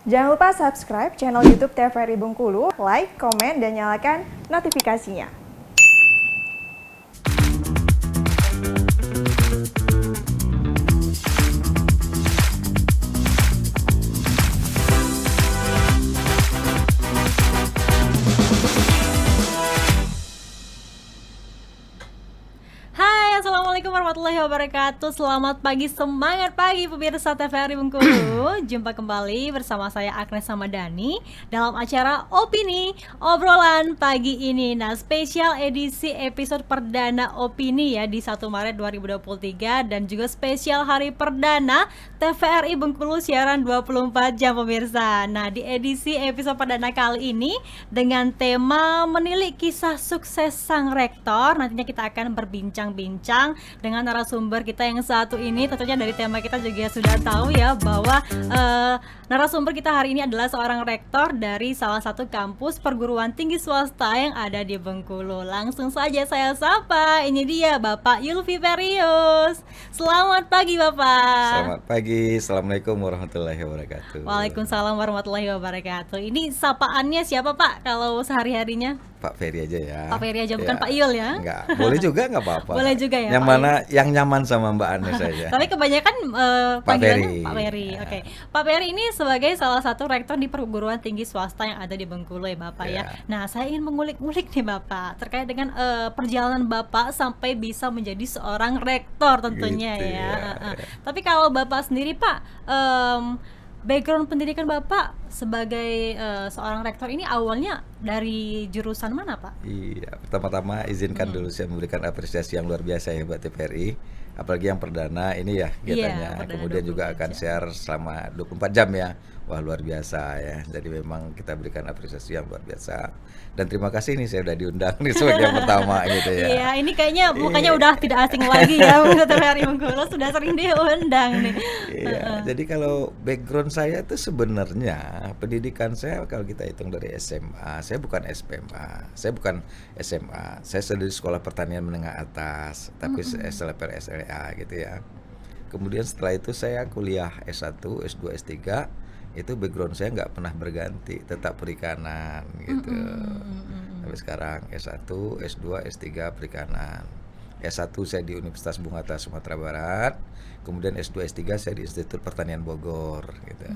Jangan lupa subscribe channel YouTube TVRI Bengkulu, like, komen, dan nyalakan notifikasinya. Assalamualaikum warahmatullahi wabarakatuh. Selamat pagi, semangat pagi pemirsa TVRI Bengkulu. Jumpa kembali bersama saya Agnes Samadani dalam acara Opini Obrolan pagi ini. Nah, spesial edisi episode perdana Opini ya di 1 Maret 2023 dan juga spesial hari perdana TVRI Bengkulu siaran 24 jam pemirsa. Nah, di edisi episode perdana kali ini dengan tema menilik kisah sukses sang rektor, nantinya kita akan berbincang-bincang dengan narasumber kita yang satu ini. Tentunya dari tema kita juga sudah tahu ya bahwa narasumber kita hari ini adalah seorang rektor dari salah satu kampus perguruan tinggi swasta yang ada di Bengkulu. Langsung saja saya sapa, ini dia Bapak Yulfi Perius. Selamat pagi Bapak. Selamat pagi, Assalamualaikum warahmatullahi wabarakatuh. Waalaikumsalam warahmatullahi wabarakatuh. Ini sapaannya siapa Pak kalau sehari-harinya? Pak Ferry aja ya. Pak Ferry aja, bukan Pak Yul ya? Enggak, boleh juga nggak apa-apa. Boleh juga ya. Yang Pak mana Yul? yang nyaman sama Mbak Anes saja. Tapi kebanyakan Pak panggilannya Ferry. Pak Ferry. Ya. Oke. Pak Ferry ini sebagai salah satu rektor di perguruan tinggi swasta yang ada di Bengkulu ya Bapak ya. Ya. Nah, saya ingin mengulik-ngulik nih Bapak terkait dengan perjalanan Bapak sampai bisa menjadi seorang rektor tentunya Gitu, ya. ya. Tapi kalau Bapak sendiri Pak, background pendidikan Bapak sebagai seorang rektor ini awalnya dari jurusan mana Pak? Iya, pertama-tama izinkan dulu saya memberikan apresiasi yang luar biasa ya buat TVRI. Apalagi yang perdana ini ya kegiatannya. perdana Kemudian juga 24 akan jam. share selama 24 jam ya. Wah, luar biasa ya. Jadi memang kita berikan apresiasi yang luar biasa. Dan terima kasih nih saya udah diundang nih sebagai yang pertama gitu ya. Iya, ini kayaknya mukanya udah tidak asing lagi ya untuk TVRI Bengkulu, sudah sering diundang nih. Iya, jadi kalau background saya tuh sebenarnya pendidikan saya kalau kita hitung dari SMA, saya bukan SPMA, saya bukan SMA, saya dari Sekolah Pertanian Menengah Atas, tapi SLPR SLA gitu ya. Kemudian setelah itu saya kuliah S1, S2, S3, itu background saya nggak pernah berganti, tetap perikanan gitu. Sampai sekarang S1, S2, S3 perikanan. S1 saya di Universitas Bungata Sumatera Barat, kemudian S2, S3 saya di Institut Pertanian Bogor gitu.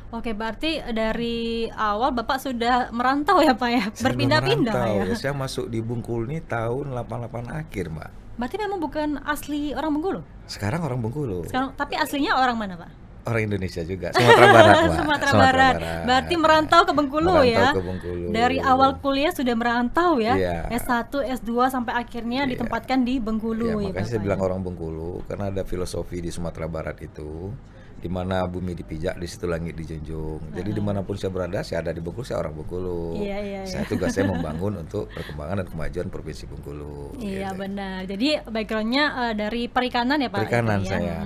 Oke, berarti dari awal Bapak sudah merantau ya Pak ya, Saya berpindah-pindah belum merantau, ya. Saya masuk di Bengkulu ini tahun 88 akhir, Mbak. Berarti memang bukan asli orang Bengkulu. Sekarang orang Bengkulu. Sekarang, tapi aslinya orang mana Pak? Orang Indonesia juga, Sumatera Barat, Mbak. Sumatera Barat. Berarti merantau ke Bengkulu ya. Merantau ke Bengkulu. Dari awal kuliah sudah merantau ya. Iya. S1, S2 sampai akhirnya Iya. ditempatkan di Bengkulu ya Ya, makanya saya Bapak bilang ya. orang Bengkulu karena ada filosofi di Sumatera Barat itu, di mana bumi dipijak, di situ langit dijunjung. Jadi dimanapun saya berada, saya ada di Bengkulu, saya orang Bengkulu. Iya. Saya tugas saya membangun untuk perkembangan dan kemajuan provinsi Bengkulu. Iya gitu. benar. Jadi backgroundnya dari perikanan ya Pak? Perikanan itu ya? saya.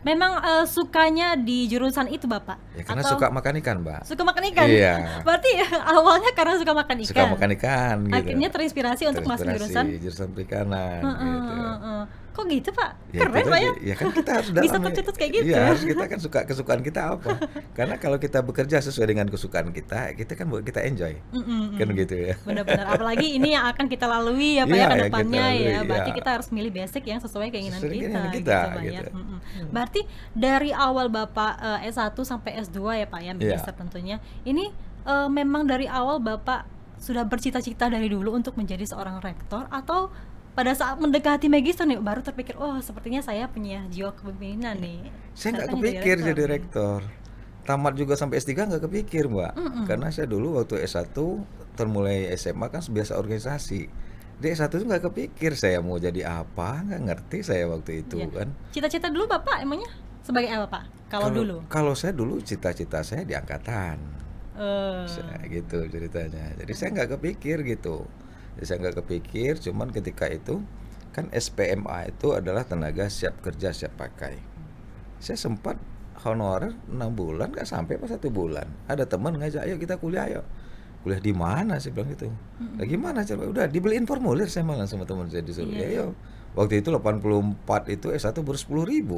Memang sukanya di jurusan itu Bapak? Ya karena Atau suka makan ikan, Mbak. suka makan ikan? Iya. Berarti awalnya karena suka makan ikan? Suka makan ikan gitu. Akhirnya terinspirasi untuk masuk Terinspirasi jurusan? perikanan gitu. Kok gitu Pak? Ya, Keren itu Pak ya? tadi. Ya kan kita harus Bisa dalami. tercetus kayak gitu Iya, ya? harus kita kan suka kesukaan kita apa. Karena kalau kita bekerja sesuai dengan kesukaan kita kan buat kita enjoy. Kan gitu ya. Benar-benar. Apalagi ini yang akan kita lalui ya Pak ya Iya, ke yang depannya kita lalui, ya. Berarti iya. kita harus milih basic yang sesuai keinginan Sesuai kita, keinginan gitu kita, Pak ya. gitu. Berarti dari awal Bapak S1 sampai S2 ya Pak ya, Iya. magister tentunya. Ini memang dari awal Bapak sudah bercita-cita dari dulu untuk menjadi seorang rektor, atau pada saat mendekati magister nih baru terpikir, oh sepertinya saya punya jiwa kepemimpinan nih. Saya nggak Saya kepikir pengen jadi rektor. Tamat juga sampai S3 nggak kepikir, Mbak. Karena saya dulu waktu S1 termulai SMA kan biasa organisasi. Di S1 itu nggak kepikir saya mau jadi apa, nggak ngerti saya waktu itu Iya. kan. Cita-cita dulu Bapak emangnya sebagai apa Pak? Kalau dulu? Kalau saya dulu cita-cita saya di angkatan. Eh, Gitu ceritanya. Jadi saya nggak kepikir gitu. Jadi saya nggak kepikir, cuman ketika itu kan SPMA itu adalah tenaga siap kerja siap pakai. Saya sempat honorer 6 bulan nggak sampai pas 1 bulan. Ada teman ngajak, ayo kita kuliah yuk. Kuliah di mana? Saya bilang gitu. Nah, gimana coba? Udah dibeliin formulir saya malah sama teman saya disuruh. Ya, yuk. Waktu itu 84 itu S1 baru 10.000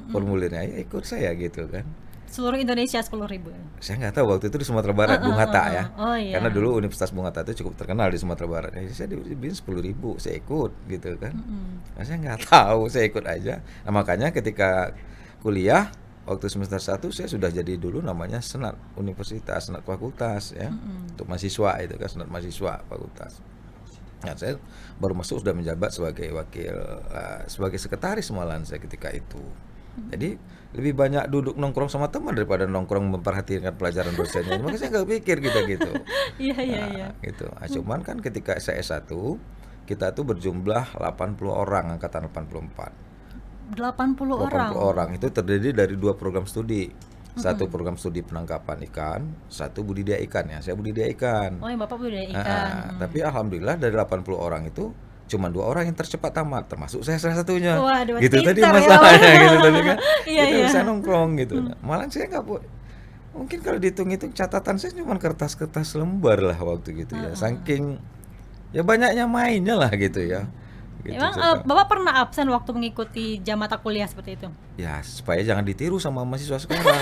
formulirnya, ya ikut saya gitu kan. Seluruh Indonesia 10.000. Saya nggak tahu waktu itu di Sumatera Barat, Bung Hatta ya. Oh iya. Karena dulu Universitas Bung Hatta itu cukup terkenal di Sumatera Barat. Saya dibikin 10.000, saya ikut gitu kan. Nah, saya nggak tahu, saya ikut aja. Nah, makanya ketika kuliah waktu semester 1 saya sudah jadi dulu namanya senat universitas, senat fakultas ya. Untuk mahasiswa itu kan, senat mahasiswa fakultas. Nah, saya baru masuk sudah menjabat sebagai wakil sebagai sekretaris malahan saya ketika itu. Jadi lebih banyak duduk nongkrong sama teman daripada nongkrong memperhatikan pelajaran dosennya. Makanya saya nggak pikir gitu. Iya. Gitu. Nah, cuman kan ketika saya S1 kita tuh berjumlah 80 orang angkatan 84. 80 orang. 80 orang itu terdiri dari 2 program studi. Satu program studi penangkapan ikan, satu budidaya ikan ya. Saya budidaya ikan. Oh, yang Bapak budidaya ikan. Tapi alhamdulillah dari 80 orang itu cuma 2 orang yang tercepat tamat, termasuk saya salah satunya. Waduh, gitu tadi pintar ya, masalahnya gitu tadi kan. Iya, Kita iya. bisa nongkrong gitu. Malah saya nggak mungkin kalau dihitung-hitung catatan saya cuma kertas-kertas lembar lah waktu gitu ya. Saking ya banyaknya mainnya lah gitu ya. Gitu, Emang Bapak pernah absen waktu mengikuti jam mata kuliah seperti itu? ya supaya jangan ditiru sama mahasiswa sekarang.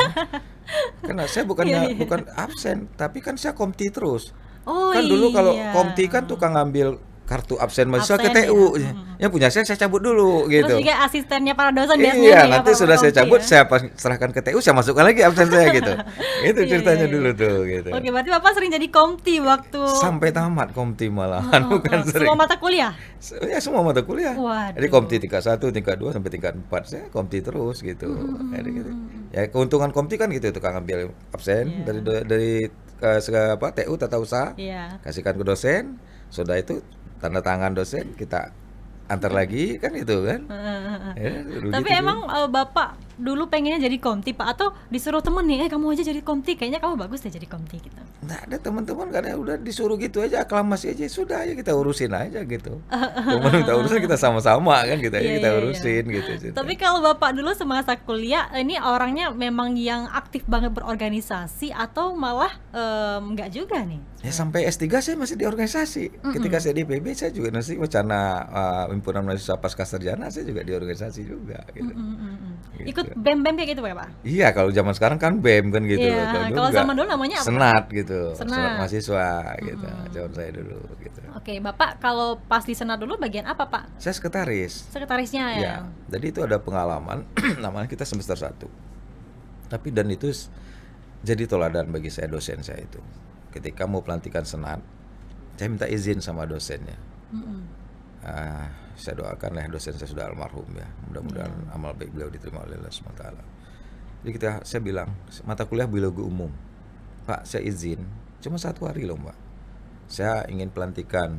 Karena saya bukannya bukan absen, tapi kan saya komti terus. Oh Kan dulu kalau iya. komti kan tukang ngambil kartu absen mahasiswa ke Absen, TU. ya. Yang punya saya cabut dulu gitu. Terus juga asistennya para dosen biasanya Iya, ya, nanti Pak sudah saya Kompi cabut, ya. saya serahkan ke TU, saya masukkan lagi absen saya gitu. Itu Iya, ceritanya iya. dulu tuh gitu. Oke, berarti Bapak sering jadi komti waktu Sampai tamat komti malahan, bukan sering. semua mata kuliah? Ya semua mata kuliah. Waduh. Jadi komti tingkat 1, tingkat 2 sampai tingkat 4 saya komti terus gitu. Jadi gitu. Ya keuntungan komti kan gitu, tukang ambil absen dari TU tata usaha, Iya. kasihkan ke dosen, sudah itu tanda tangan dosen kita antar lagi kan itu kan. Ya, dulu Tapi gitu emang Bapak dulu pengennya jadi komti Pak, atau disuruh temen nih, kamu aja jadi komti, kayaknya kamu bagus deh jadi komti gitu. nggak ada teman-teman karena udah disuruh gitu aja, aklamasi aja sudah aja kita urusin aja gitu. Teman minta urusin kita sama-sama kan kita Iya, kita iya, urusin gitu. Tapi kalau Bapak dulu semasa kuliah ini orangnya memang yang aktif banget berorganisasi atau malah enggak juga nih? Ya sampai S3 saya masih di organisasi. Ketika saya di PB saya juga masih wacana himpunan mahasiswa pasca sarjana, saya juga di organisasi juga gitu. Gitu. Ikut BEM-BEM kayak gitu Pak? Iya, kalau zaman sekarang kan BEM kan gitu. Iya, dulu kalau nggak. zaman dulu namanya apa? Senat gitu. Senat. Mahasiswa gitu. Zaman saya dulu gitu. Oke, Bapak kalau pas di Senat dulu bagian apa Pak? Saya sekretaris. Sekretarisnya ya? Ya, jadi itu ada pengalaman namanya kita semester 1. Tapi dan itu jadi toladan bagi saya, dosen saya itu. Ketika mau pelantikan senat, saya minta izin sama dosennya. Saya doakan lah dosen saya sudah almarhum ya. Mudah-mudahan amal baik beliau diterima oleh Allah SWT. Jadi saya bilang, mata kuliah biologi umum. Pak, saya izin, cuma 1 hari loh Mbak. Saya ingin pelantikan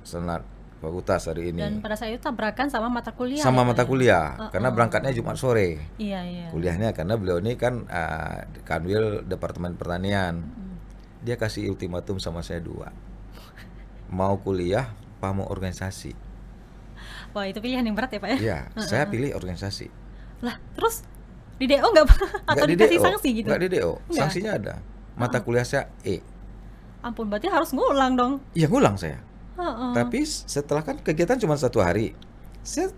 senat fakultas hari ini. Dan pada saat itu tabrakan sama mata kuliah. Sama ya, Pak, mata ya? kuliah, karena berangkatnya Jumat sore. Iya. Kuliahnya karena beliau ini kan Kanwil Departemen Pertanian. Dia kasih ultimatum sama saya 2. Mau kuliah, apa mau organisasi? Wah, itu pilihan yang berat ya Pak ya? Iya, saya pilih organisasi. Lah, terus di DO nggak Pak? Atau Nggak di dikasih DO, sanksi gitu? nggak di DO, Nggak? sanksinya ada. Mata kuliah saya E. Ampun, berarti harus ngulang dong. Iya ngulang saya. Heeh. Tapi setelah kan kegiatan cuma 1 hari, saya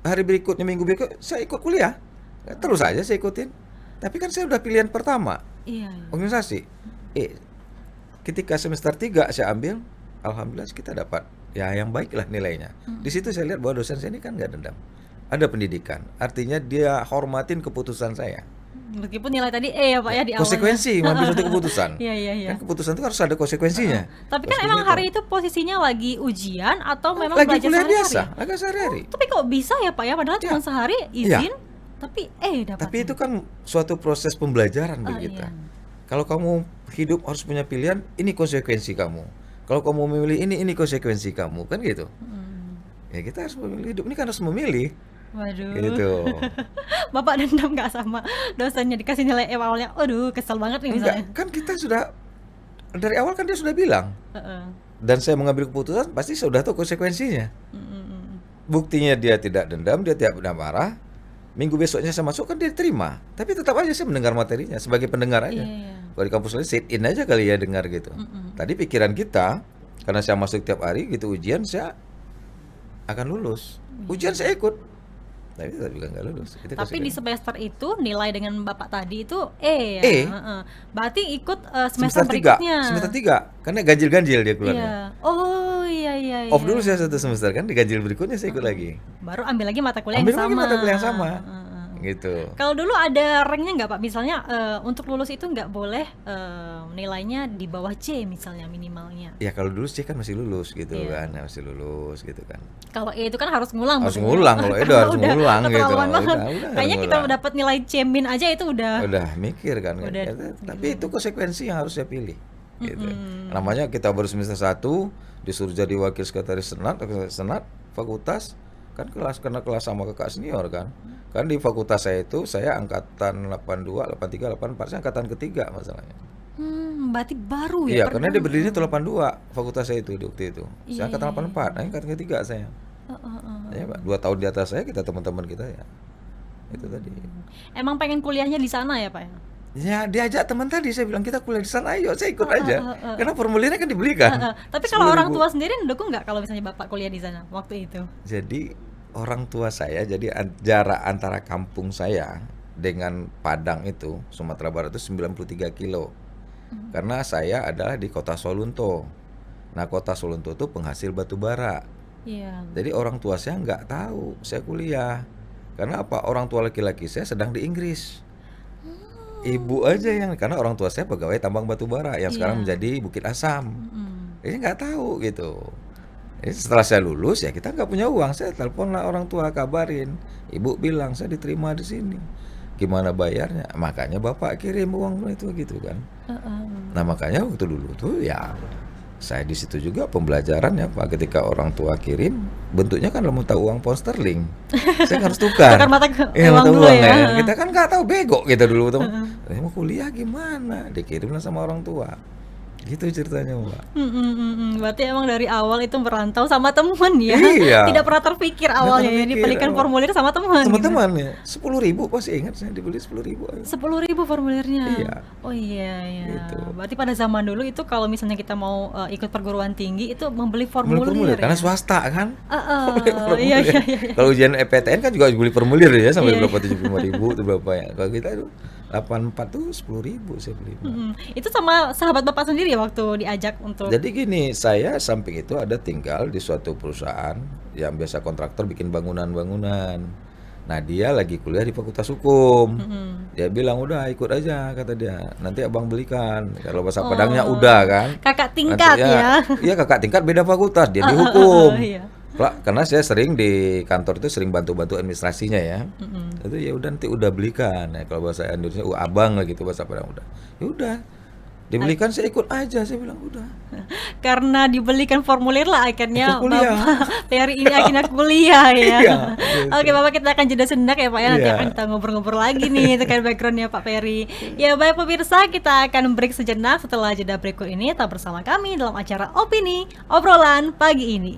hari berikutnya, minggu berikut saya ikut kuliah. Terus aja saya ikutin. Tapi kan saya udah pilihan pertama, Iya. organisasi. Ketika semester 3 saya ambil, alhamdulillah kita dapat ya yang baik lah nilainya. Di situ saya lihat bahwa dosen saya ini kan nggak dendam, ada pendidikan, artinya dia hormatin keputusan saya. Meskipun nilai tadi ya Pak ya di awal. Konsekuensi mengambil satu keputusan. Iya. Kan keputusan itu harus ada konsekuensinya. Tapi kan Terus emang begitu. hari itu posisinya lagi ujian atau memang lagi belajar kuliah sehari-hari? biasa, lagi sehari-hari. Tapi kok bisa ya Pak ya? Padahal Ya. cuma sehari izin, tapi dapat. Tapi itu kan suatu proses pembelajaran bagi kita. Iya. Kalau kamu hidup harus punya pilihan, ini konsekuensi kamu. Kalau kamu memilih ini konsekuensi kamu, kan gitu. Ya kita harus memilih, hidup ini kan harus memilih. Waduh. Gitu. Bapak dendam nggak sama dosennya dikasih nilai E awalnya? Aduh, kesel banget nih misalnya. Enggak, kan kita sudah dari awal kan dia sudah bilang. Heeh. Dan saya mengambil keputusan pasti sudah tahu konsekuensinya. Buktinya dia tidak dendam, dia tidak pernah marah. Minggu besoknya saya masuk kan dia terima. Tapi tetap aja saya mendengar materinya sebagai pendengar aja. Iya. Kalau di kampus lain sit in aja kali ya dengar gitu. Tadi pikiran kita karena saya masuk tiap hari gitu ujian saya akan lulus. Ujian saya ikut. Tapi tetap juga nggak lulus. Itu Tapi di konsekuensi. semester itu nilai dengan Bapak tadi itu E ya? E. Heeh. Berarti ikut semester Semester 3, berikutnya. semester 3, karena ganjil-ganjil dia keluarnya. Iya. Oh iya iya. Off iya. dulu saya 1 semester kan, di ganjil berikutnya saya ikut lagi. Baru ambil lagi mata kuliah Ambil yang lagi sama. mata kuliah yang sama. Heeh. Gitu. Kalau dulu ada ranknya nggak Pak? Misalnya untuk lulus itu nggak boleh nilainya di bawah C misalnya minimalnya. Ya kalau dulu sih kan masih lulus gitu Iya. kan, masih lulus gitu kan. Kalau E itu kan harus ngulang. Harus maksudnya. ngulang, kalau E Karena harus ngulang gitu. keterlaluan banget. Udah harus Kayaknya kita ngulang. dapat nilai C min aja itu udah. Udah mikir kan. Udah. Tapi itu konsekuensi yang harus saya pilih. Gitu. Namanya kita baru semester 1 disuruh jadi wakil sekretaris senat fakultas kan karena kelas sama kakak senior kan. Kan di fakultas saya itu saya angkatan 82, 83, 84, saya angkatan ketiga masalahnya. Berarti baru ya. Iya, karena dia berdirinya tuh 82 fakultas saya itu di waktu itu. Iya, Saya angkatan 84, nah angkatan ketiga saya. Ya, Pak, 2 tahun di atas saya kita teman-teman kita ya. Itu tadi. Emang pengen kuliahnya di sana ya Pak ya? Ya diajak teman tadi, saya bilang kita kuliah di sana, ayo saya ikut aja. Karena formulirnya kan dibelikan. Tapi kalau 10.000. orang tua sendiri mendukung nggak kalau misalnya Bapak kuliah di sana waktu itu? Jadi orang tua saya, jadi jarak antara kampung saya dengan Padang itu, Sumatera Barat itu 93 kilo. Karena saya adalah di kota Solunto. Nah kota Solunto itu penghasil batu bara. Iya. Jadi orang tua saya nggak tahu saya kuliah. Karena apa? Orang tua laki-laki saya sedang di Inggris. Ibu aja yang, karena orang tua saya pegawai tambang batu bara yang sekarang menjadi Bukit Asam. Jadi nggak tahu gitu. Jadi setelah saya lulus ya kita nggak punya uang, saya teleponlah orang tua kabarin, ibu bilang saya diterima di sini, gimana bayarnya? Makanya bapak kirim uang itu gitu kan. Nah makanya waktu dulu tuh ya saya di situ juga pembelajaran ya Pak, ketika orang tua kirim bentuknya kan mau tahu uang pound sterling, saya harus tukar. Tukar mata Iya, uang mata dulu uang ya. Kita kan nggak tahu, bego kita dulu tuh. Mau kuliah gimana? Dikirimlah sama orang tua. Gitu ceritanya Mbak. Berarti emang dari awal itu merantau sama temen ya? Iya. Tidak pernah terpikir awalnya ya terpikir dibelikan awal. formulir sama teman. Teman-teman ya, 10.000 pasti ingat saya dibeli 10.000 aja. 10.000 formulirnya. Iya. Oh iya iya. Gitu. Berarti pada zaman dulu itu kalau misalnya kita mau ikut perguruan tinggi itu membeli Beli formulir, formulir karena ya? swasta kan. Iya iya iya. Kalau ujian PTN kan juga beli formulir ya sampai Iya, berapa 75.000 itu berapa ya. Kalau kita itu 84 tuh 10.000 saya beli. Itu sama sahabat Bapak sendiri ya waktu diajak untuk. Jadi gini, saya samping itu ada tinggal di suatu perusahaan yang biasa kontraktor bikin bangunan-bangunan. Nah dia lagi kuliah di Fakultas Hukum. Dia bilang udah ikut aja kata dia. Nanti abang belikan. Kalau bahasa Padangnya udah kan. Kakak tingkat Nanti ya. Iya kakak tingkat beda fakultas. Dia di hukum. Iya. Karena saya sering di kantor itu sering bantu-bantu administrasinya ya. Itu ya udah nanti udah belikan. Nah, kalau bahasa Indonesia abang lah gitu bahasa Padang udah. Ya udah. Dibelikan saya ikut aja, saya bilang udah. Karena dibelikan formulir lah akhirnya Ikut kuliah. Bapak Ferry ini akhirnya kuliah ya. Iya, Oke Bapak, kita akan jeda sejenak ya Pak ya. Nanti Iya. akan kita ngobrol-ngobrol lagi nih terkait backgroundnya Pak Ferry. Ya baik pemirsa, kita akan break sejenak. Setelah jeda berikut ini tetap bersama kami dalam acara Opini Obrolan Pagi ini.